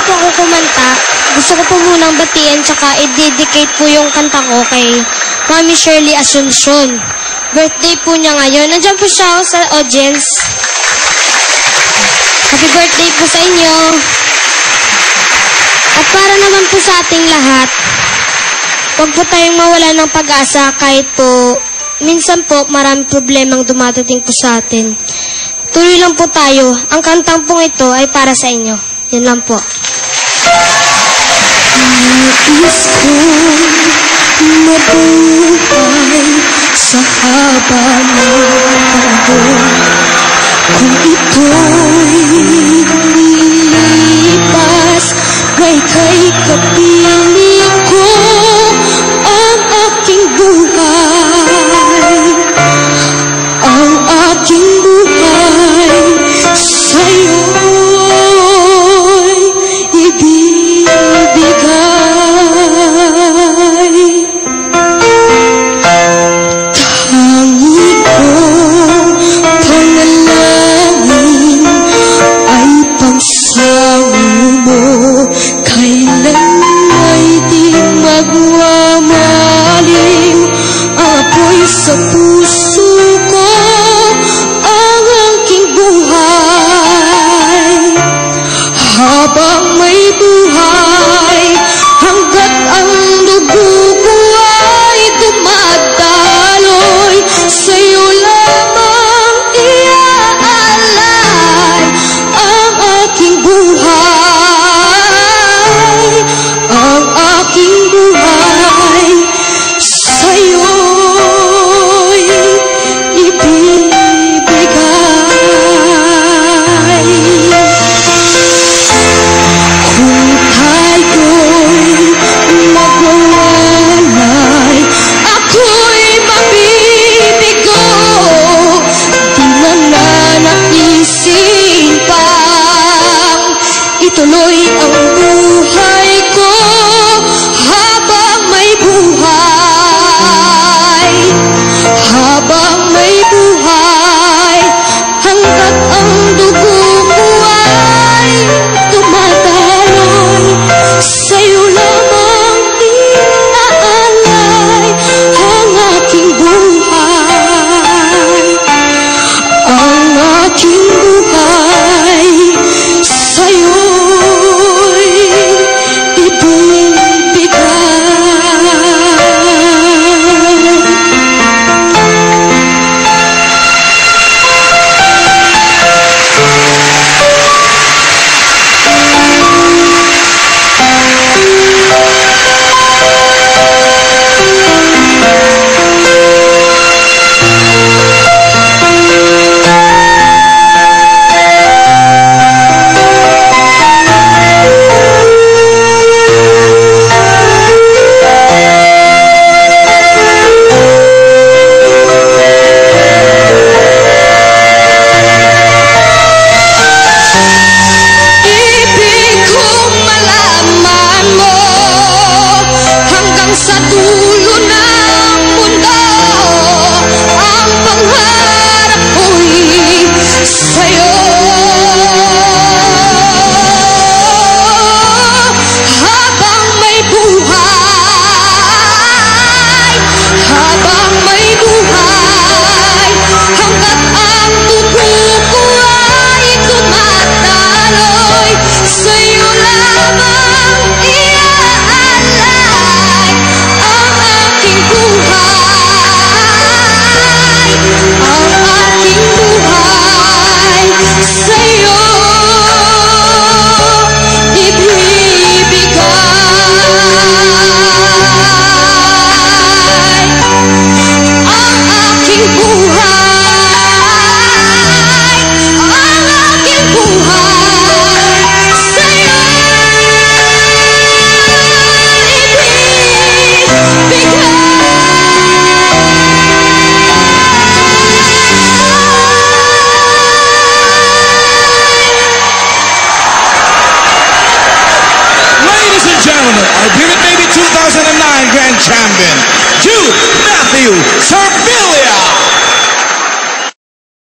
po ako kumanta, gusto ko po munang batiin tsaka i-dedicate po yung kanta ko kay Mami Shirley Asuncion. Birthday po niya ngayon. Nandiyan po siya sa audience. Happy birthday po sa inyo. At para naman po sa ating lahat, huwag po tayong mawala ng pag-asa kahit po minsan po maraming problemang dumadating po sa atin. Tuloy lang po tayo. Ang kantang pong ito ay para sa inyo. Yan lang po. Nais ko mabuhay sa haba ng panahon. Kung ito'y lilipas, may kay kapiling ko ang aking buhay. Ang aking buhay sa'yo'y ibibigay. Tangi kong panalangin ay pangsango mo, kailan ay di magmamalim ang apoy sa puso ko. Ang aking buhay habang may buhay, hanggat ang dugo ko ay dumadaloy, sa'yo lamang iaalay ang aking buhay. Ang aking buhay sa'yo'y ibibigay. Kung tayo'y magwawalay, ako'y mabibigo. Di na naisin pang ituloy ang buhay ko habang may buhay. Habang may buhay, hanggat ang dugo ko ay tumataloy, sa'yo lamang iaalay ang aking buhay. Ang aking buhay sa'yo'y ibibigay. Ibig kong malaman mo hanggang sa dulo ng mundo, ang pangarap ko'y sa'yo. Habang may buhay, habang may buhay, hanggat ang dugo ko ay tumataloy, sa'yo lamang iaalay ang aking buhay. Ang aking buhay sa'yo ibibigay. Ang aking buhay, ang aking buhay sa'yo Ladies and gentlemen, our Vivid Baby 2009 Grand Champion, Jude Matthew Serpilia.